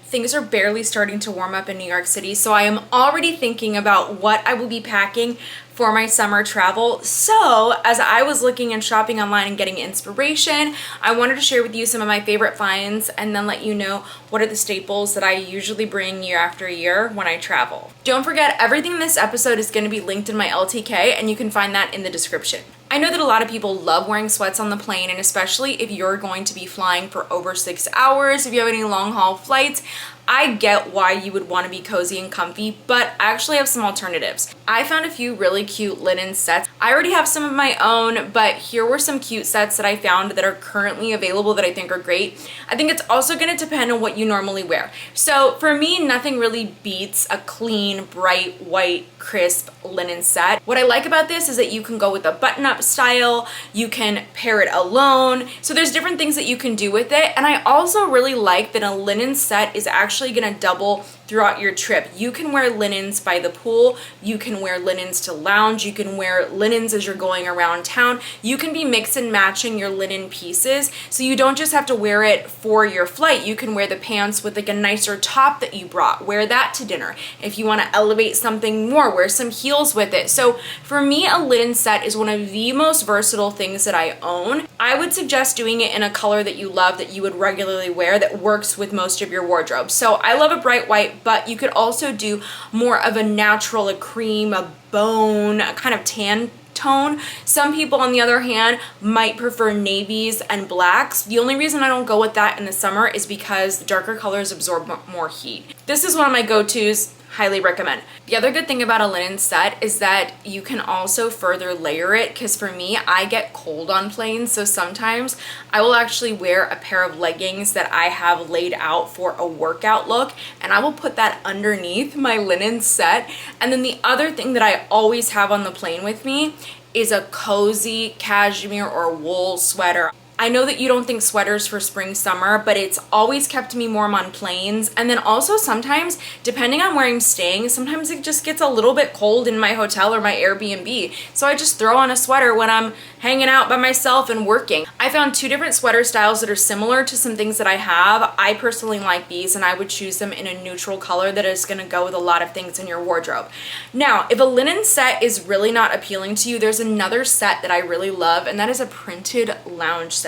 things are barely starting to warm up in New York City, so I am already thinking about what I will be packing for my summer travel. So as I was looking and shopping online and getting inspiration, I wanted to share with you some of my favorite finds and then let you know what are the staples that I usually bring year after year when I travel. Don't forget, everything in this episode is going to be linked in my LTK, and you can find that in the description. I know that a lot of people love wearing sweats on the plane, and especially if you're going to be flying for over 6 hours, if you have any long haul flights, I get why you would want to be cozy and comfy, but I actually have some alternatives. I found a few really cute linen sets. I already have some of my own, but here were some cute sets that I found that are currently available that I think are great. I think it's also going to depend on what you normally wear. So for me, nothing really beats a clean, bright, white, crisp linen set. What I like about this is that you can go with a button-up style, you can pair it alone, so there's different things that you can do with it. And I also really like that a linen set is actually going to double throughout your trip. You can wear linens by the pool, you can wear linens to lounge, you can wear linens as you're going around town. You can be mix and matching your linen pieces, so you don't just have to wear it for your flight. You can wear the pants with like a nicer top that you brought, wear that to dinner. If you want to elevate something more, wear some heels with it. So for me, a linen set is one of the most versatile things that I own. I would suggest doing it in a color that you love, that you would regularly wear, that works with most of your wardrobe. So I love a bright white, but you could also do more of a natural, a cream, a bone, a kind of tan tone. Some people, on the other hand, might prefer navies and blacks. The only reason I don't go with that in the summer is because the darker colors absorb more heat. This is one of my go-tos. Highly recommend. The other good thing about a linen set is that you can also further layer it, because for me, I get cold on planes, so sometimes I will actually wear a pair of leggings that I have laid out for a workout look, and I will put that underneath my linen set. And then the other thing that I always have on the plane with me is a cozy cashmere or wool sweater. I know that you don't think sweaters for spring, summer, but it's always kept me warm on planes. And then also sometimes, depending on where I'm staying, sometimes it just gets a little bit cold in my hotel or my Airbnb. So I just throw on a sweater when I'm hanging out by myself and working. I found 2 different sweater styles that are similar to some things that I have. I personally like these, and I would choose them in a neutral color that is going to go with a lot of things in your wardrobe. Now, if a linen set is really not appealing to you, there's another set that I really love, and that is a printed lounge set.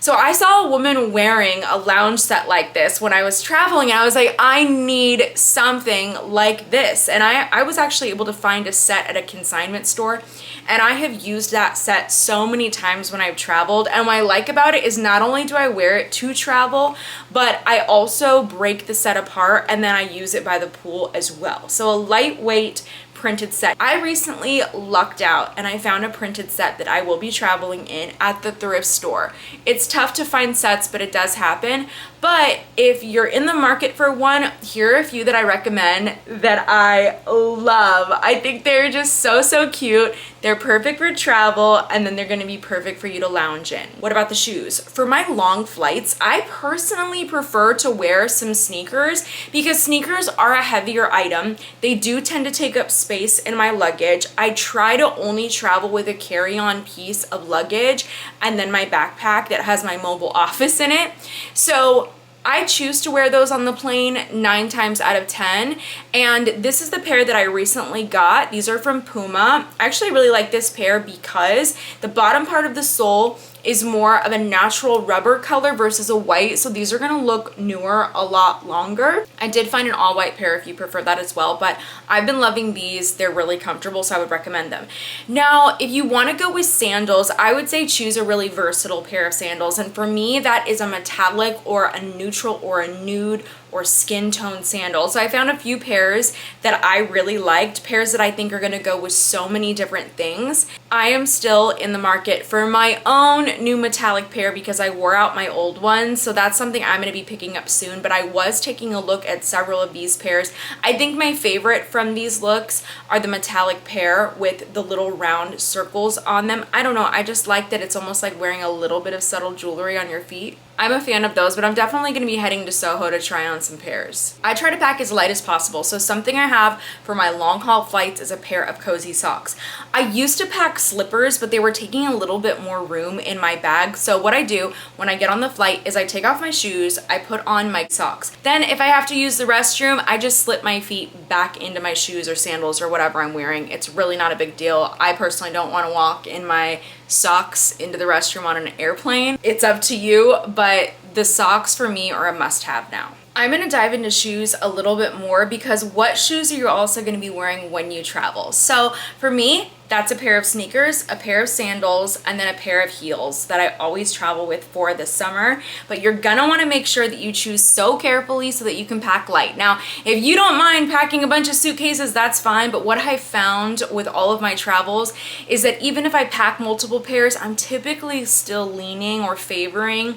So I saw a woman wearing a lounge set like this when I was traveling, and I was like, I need something like this. And I was actually able to find a set at a consignment store, and I have used that set so many times when I've traveled. And what I like about it is not only do I wear it to travel, but I also break the set apart and then I use it by the pool as well. So a lightweight printed set. I recently lucked out and I found a printed set that I will be traveling in at the thrift store. It's tough to find sets, but it does happen. But if you're in the market for one, here are a few that I recommend that I love. I think they're just so cute. They're perfect for travel, and then they're going to be perfect for you to lounge in. What about the shoes? For my long flights, I personally prefer to wear some sneakers because sneakers are a heavier item. They do tend to take up space in my luggage. I try to only travel with a carry-on piece of luggage and then my backpack that has my mobile office in it. So I choose to wear those on the plane 9 times out of 10. And this is the pair that I recently got. These are from Puma. I actually really like this pair because the bottom part of the sole is more of a natural rubber color versus a white, so these are gonna look newer a lot longer. I did find an all white pair if you prefer that as well, but I've been loving these. They're really comfortable, so I would recommend them. Now, if you wanna go with sandals, I would say choose a really versatile pair of sandals, and for me, that is a metallic or a neutral or a nude or skin tone sandal. So I found a few pairs that I really liked, pairs that I think are gonna go with so many different things. I am still in the market for my own new metallic pair because I wore out my old ones, so that's something I'm gonna be picking up soon, but I was taking a look at several of these pairs. I think my favorite from these looks are the metallic pair with the little round circles on them. I don't know, I just like that it's almost like wearing a little bit of subtle jewelry on your feet. I'm a fan of those, but I'm definitely going to be heading to Soho to try on some pairs. I try to pack as light as possible, so something I have for my long haul flights is a pair of cozy socks. I used to pack slippers, but they were taking a little bit more room in my bag, so what I do when I get on the flight is I take off my shoes, I put on my socks. Then if I have to use the restroom, I just slip my feet back into my shoes or sandals or whatever I'm wearing. It's really not a big deal. I personally don't want to walk in my socks into the restroom on an airplane. It's up to you, but the socks for me are a must-have now. I'm gonna dive into shoes a little bit more because what shoes are you also gonna be wearing when you travel? So for me, that's a pair of sneakers, a pair of sandals, and then a pair of heels that I always travel with for the summer. But you're gonna wanna make sure that you choose so carefully so that you can pack light. Now, if you don't mind packing a bunch of suitcases, that's fine. But what I found with all of my travels is that even if I pack multiple pairs, I'm typically still leaning or favoring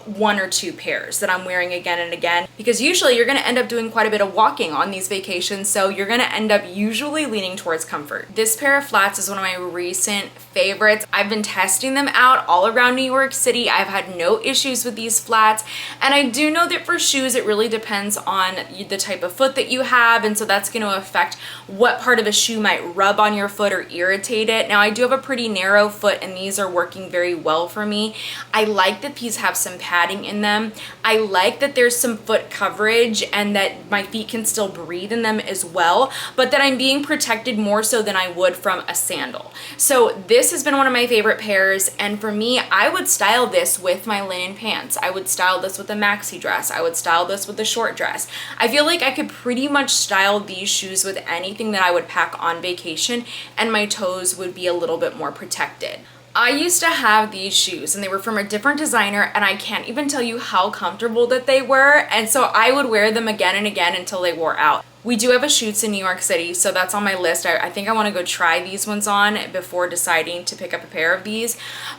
one or two pairs that I'm wearing again and again, because usually you're going to end up doing quite a bit of walking on these vacations, so you're going to end up usually leaning towards comfort. This pair of flats is one of my recent favorites. I've been testing them out all around New York City. I've had no issues with these flats, and I do know that for shoes it really depends on the type of foot that you have, and so that's going to affect what part of a shoe might rub on your foot or irritate it. Now I do have a pretty narrow foot and these are working very well for me. I like that these have some padding in them. I like that there's some foot coverage and that my feet can still breathe in them as well, but that I'm being protected more so than I would from a sandal. So this has been one of my favorite pairs, and for me, I would style this with my linen pants. I would style this with a maxi dress. I would style this with a short dress. I feel like I could pretty much style these shoes with anything that I would pack on vacation, and my toes would be a little bit more protected. I used to have these shoes and they were from a different designer, and I can't even tell you how comfortable that they were, and so I would wear them again and again until they wore out. We do have a Shoots in New York City, so that's on my list. I think I want to go try these ones on before deciding to pick up a pair of these.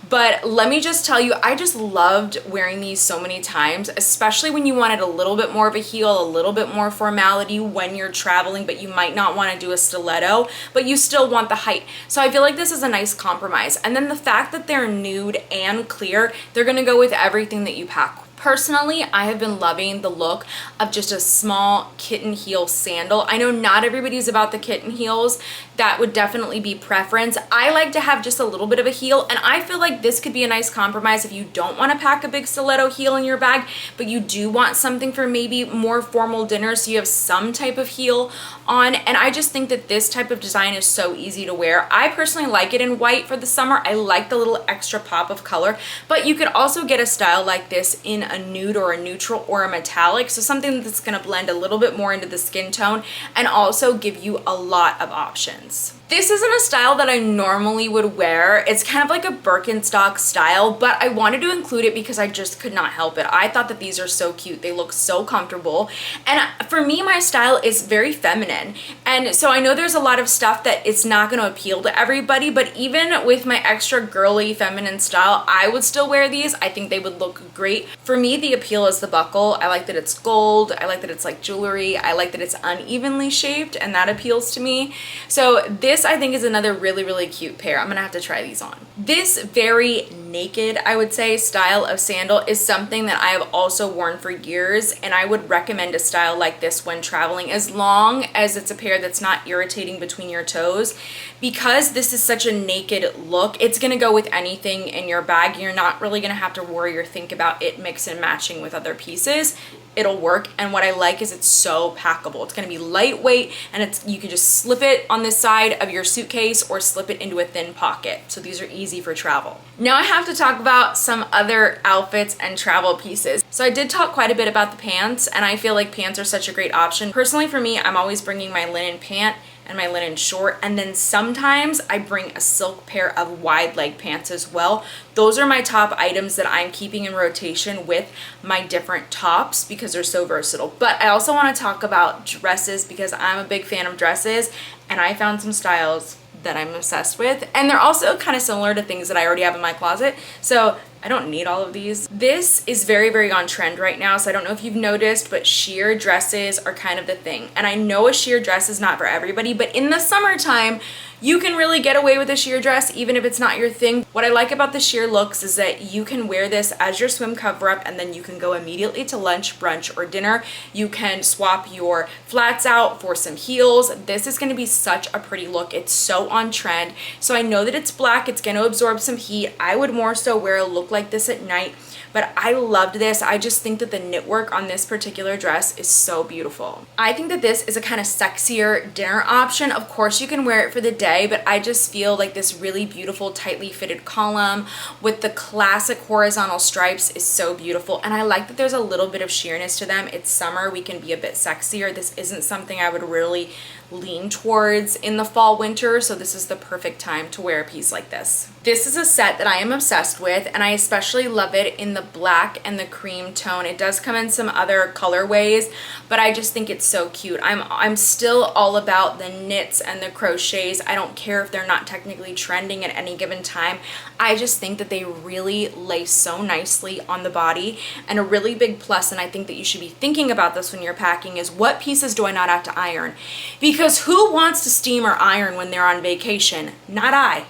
But let me just tell you, I just loved wearing these so many times, especially when you wanted a little bit more of a heel, a little bit more formality when you're traveling, but you might not want to do a stiletto, but you still want the height. So I feel like this is a nice compromise. And then the fact that they're nude and clear, they're going to go with everything that you pack. Personally, I have been loving the look of just a small kitten heel sandal. I know not everybody's about the kitten heels. That would definitely be preference. I like to have just a little bit of a heel, and I feel like this could be a nice compromise if you don't want to pack a big stiletto heel in your bag, but you do want something for maybe more formal dinner, so you have some type of heel on. And I just think that this type of design is so easy to wear. I personally like it in white for the summer. I like the little extra pop of color, but you could also get a style like this in a nude or a neutral or a metallic, so something that's going to blend a little bit more into the skin tone and also give you a lot of options. This isn't a style that I normally would wear. It's kind of like a Birkenstock style, but I wanted to include it because I just could not help it. I thought that these are so cute. They look so comfortable. And for me, my style is very feminine. And so I know there's a lot of stuff that it's not going to appeal to everybody, but even with my extra girly feminine style, I would still wear these. I think they would look great. For me, the appeal is the buckle. I like that it's gold. I like that it's like jewelry. I like that it's unevenly shaped, and that appeals to me. So this I think is another really, really cute pair. I'm gonna have to try these on. This very naked, I would say, style of sandal is something that I have also worn for years, and I would recommend a style like this when traveling, as long as it's a pair that's not irritating between your toes. Because this is such a naked look, it's gonna go with anything in your bag. You're not really gonna have to worry or think about it mix and matching with other pieces. It'll work, and what I like is it's so packable. It's gonna be lightweight, and you can just slip it on the side of your suitcase or slip it into a thin pocket. So these are easy for travel. Now I have to talk about some other outfits and travel pieces. So I did talk quite a bit about the pants, and I feel like pants are such a great option. Personally for me, I'm always bringing my linen pant and my linen short, and then sometimes I bring a silk pair of wide leg pants as well. Those are my top items that I'm keeping in rotation with my different tops because they're so versatile. But I also want to talk about dresses because I'm a big fan of dresses, and I found some styles that I'm obsessed with, and they're also kind of similar to things that I already have in my closet, so I don't need all of these. This is very, very on trend right now, so I don't know if you've noticed, but sheer dresses are kind of the thing. And I know a sheer dress is not for everybody, but in the summertime, you can really get away with a sheer dress even if it's not your thing. What I like about the sheer looks is that you can wear this as your swim cover up and then you can go immediately to lunch, brunch, or dinner. You can swap your flats out for some heels. This is going to be such a pretty look. It's so on trend. So I know that it's black, it's going to absorb some heat. I would more so wear a look like this at night, but I loved this. I just think that the knit work on this particular dress is so beautiful. I think that this is a kind of sexier dinner option. Of course you can wear it for the day, but I just feel like this really beautiful tightly fitted column with the classic horizontal stripes is so beautiful. And I like that there's a little bit of sheerness to them. It's summer, we can be a bit sexier. This isn't something I would really lean towards in the fall winter, so this is the perfect time to wear a piece like this. This is a set that I am obsessed with, and I especially love it in the black and the cream tone. It does come in some other colorways, but I just think it's so cute. I'm still all about the knits and the crochets. I don't care if they're not technically trending at any given time. I just think that they really lay so nicely on the body. And a really big plus, and I think that you should be thinking about this when you're packing, is what pieces do I not have to iron? Because who wants to steam or iron when they're on vacation? Not I.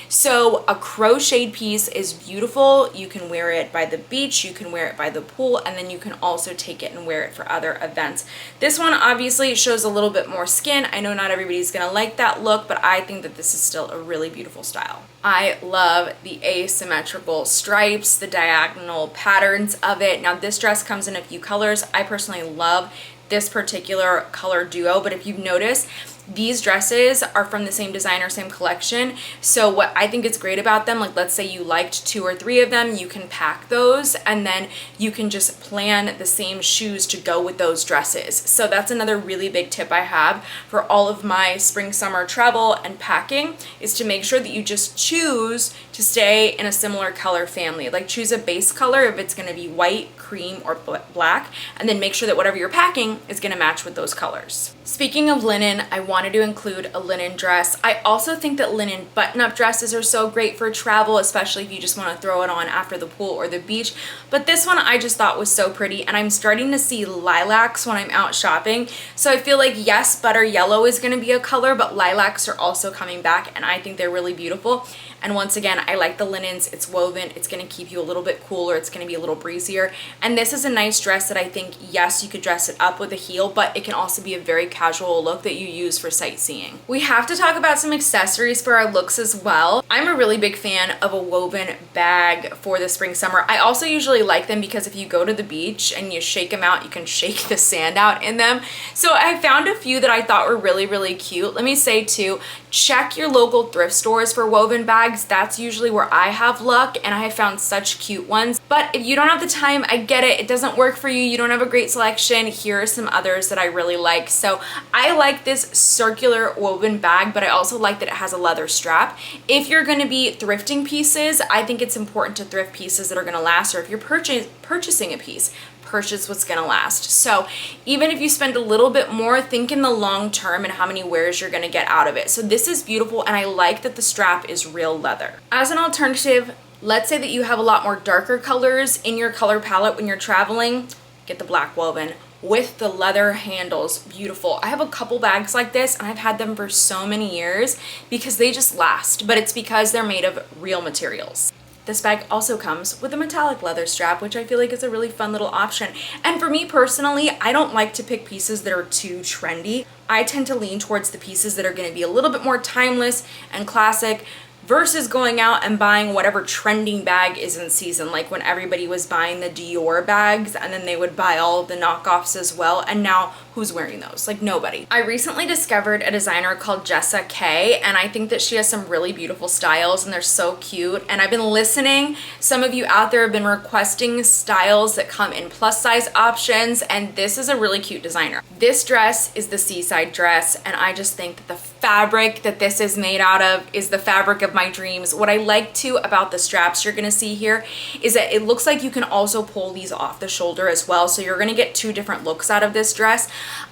So a crocheted piece is beautiful. You can wear it by the beach, you can wear it by the pool, and then you can also take it and wear it for other events. This one obviously shows a little bit more skin. I know not everybody's gonna like that look, but I think that this is still a really beautiful style. I love the asymmetrical stripes, the diagonal patterns of it. Now this dress comes in a few colors. I personally love this particular color duo, but if you've noticed, these dresses are from the same designer, same collection. So what I think is great about them, like let's say you liked 2 or 3 of them, you can pack those and then you can just plan the same shoes to go with those dresses. So that's another really big tip I have for all of my spring summer travel and packing, is to make sure that you just choose to stay in a similar color family. Like choose a base color if it's going to be white, cream, or black, and then make sure that whatever you're packing is going to match with those colors. Speaking of linen, I wanted to include a linen dress. I also think that linen button-up dresses are so great for travel, especially if you just want to throw it on after the pool or the beach. But this one I just thought was so pretty, and I'm starting to see lilacs when I'm out shopping. So I feel like, yes, butter yellow is going to be a color, but lilacs are also coming back, and I think they're really beautiful. And once again, I like the linens. It's woven. It's going to keep you a little bit cooler. It's going to be a little breezier. And this is a nice dress that I think, yes, you could dress it up with a heel, but it can also be a very casual look that you use for sightseeing. We have to talk about some accessories for our looks as well. I'm a really big fan of a woven bag for the spring summer. I also usually like them because if you go to the beach and you shake them out, you can shake the sand out in them. So I found a few that I thought were really, really cute. Let me say too, check your local thrift stores for woven bags. That's usually where I have luck, and I have found such cute ones. But if you don't have the time, I get it. It doesn't work for you. You don't have a great selection. Here are some others that I really like. So I like this circular woven bag, but I also like that it has a leather strap. If you're going to be thrifting pieces, I think it's important to thrift pieces that are going to last, or if you're purchasing a piece, purchase what's gonna last. So even if you spend a little bit more, think in the long term and how many wears you're gonna get out of it. So this is beautiful, and I like that the strap is real leather. As an alternative, let's say that you have a lot more darker colors in your color palette when you're traveling, get the black woven with the leather handles. Beautiful. I have a couple bags like this, and I've had them for so many years because they just last, but it's because they're made of real materials. This bag also comes with a metallic leather strap, which I feel like is a really fun little option. And for me personally, I don't like to pick pieces that are too trendy. I tend to lean towards the pieces that are going to be a little bit more timeless and classic, versus going out and buying whatever trending bag is in season, like when everybody was buying the Dior bags and then they would buy all of the knockoffs as well, and now who's wearing those? Like nobody. I recently discovered a designer called Jessa K, and I think that she has some really beautiful styles and they're so cute, and I've been listening. Some of you out there have been requesting styles that come in plus size options, and this is a really cute designer. This dress is the seaside dress, and I just think that the fabric that this is made out of is the fabric of my dreams. What I like too about the straps you're gonna see here is that it looks like you can also pull these off the shoulder as well, so you're gonna get 2 different looks out of this dress.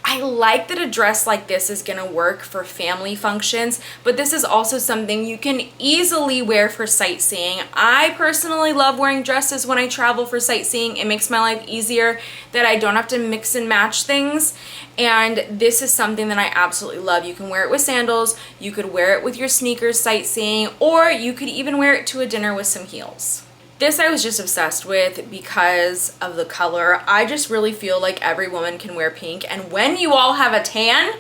I like that a dress like this is gonna work for family functions, but this is also something you can easily wear for sightseeing. I personally love wearing dresses when I travel for sightseeing. It makes my life easier that I don't have to mix and match things. And this is something that I absolutely love. You can wear it with sandals, you could wear it with your sneakers sightseeing, or you could even wear it to a dinner with some heels. This I was just obsessed with because of the color. I just really feel like every woman can wear pink, and when you all have a tan,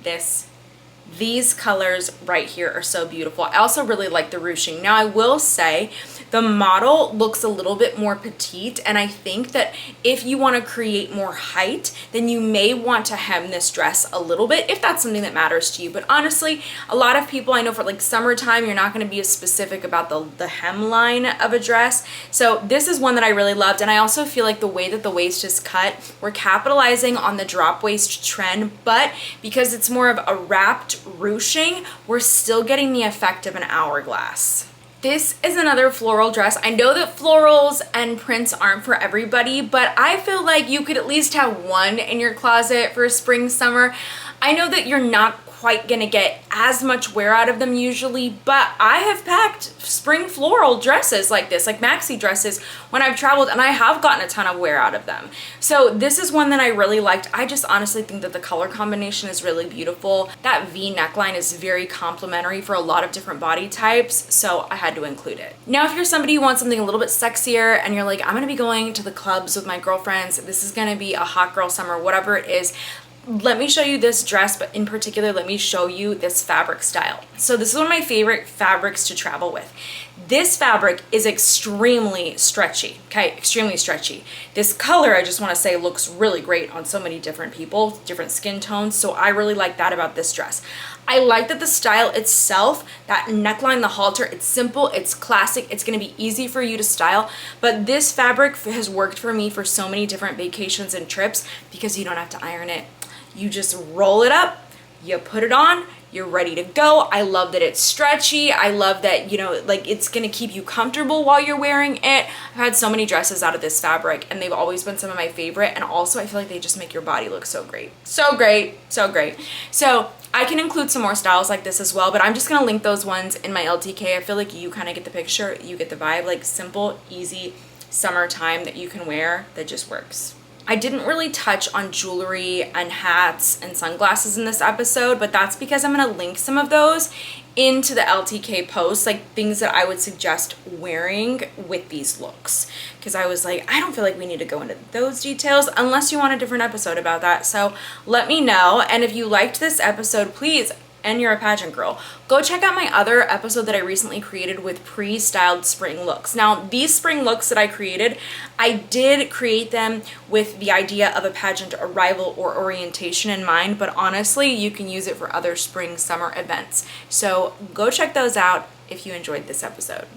these colors right here are so beautiful. I also really like the ruching. Now I will say the model looks a little bit more petite, and I think that if you want to create more height, then you may want to hem this dress a little bit if that's something that matters to you. But honestly, a lot of people, I know for like summertime, you're not going to be as specific about the hemline of a dress. So this is one that I really loved, and I also feel like the way that the waist is cut, we're capitalizing on the drop waist trend, but because it's more of a wrapped ruching, we're still getting the effect of an hourglass. This is another floral dress. I know that florals and prints aren't for everybody, but I feel like you could at least have one in your closet for spring, summer. I know that you're not quite gonna get as much wear out of them usually, but I have packed spring floral dresses like this, like maxi dresses, when I've traveled, and I have gotten a ton of wear out of them. So this is one that I really liked. I just honestly think that the color combination is really beautiful. That V neckline is very complimentary for a lot of different body types, so I had to include it. Now, if you're somebody who wants something a little bit sexier and you're like, I'm gonna be going to the clubs with my girlfriends, this is gonna be a hot girl summer, whatever it is, let me show you this dress, but in particular, let me show you this fabric style. So this is one of my favorite fabrics to travel with. This fabric is extremely stretchy, okay? Extremely stretchy. This color, I just wanna say, looks really great on so many different people, different skin tones, so I really like that about this dress. I like that the style itself, that neckline, the halter, it's simple, it's classic, it's gonna be easy for you to style, but this fabric has worked for me for so many different vacations and trips because you don't have to iron it. You just roll it up, you put it on, you're ready to go. I love that it's stretchy. I love that, you know, like it's gonna keep you comfortable while you're wearing it. I've had so many dresses out of this fabric and they've always been some of my favorite, and also I feel like they just make your body look so great. So great, so great. So I can include some more styles like this as well, but I'm just gonna link those ones in my LTK. I feel like you kind of get the picture, you get the vibe, like simple, easy summertime that you can wear that just works. I didn't really touch on jewelry and hats and sunglasses in this episode, but that's because I'm gonna link some of those into the LTK post, like things that I would suggest wearing with these looks. Because I was like, I don't feel like we need to go into those details unless you want a different episode about that. So let me know. And if you liked this episode, please, and you're a pageant girl, go check out my other episode that I recently created with pre-styled spring looks. Now, these spring looks that I created, I did create them with the idea of a pageant arrival or orientation in mind, but honestly, you can use it for other spring, summer events. So go check those out if you enjoyed this episode.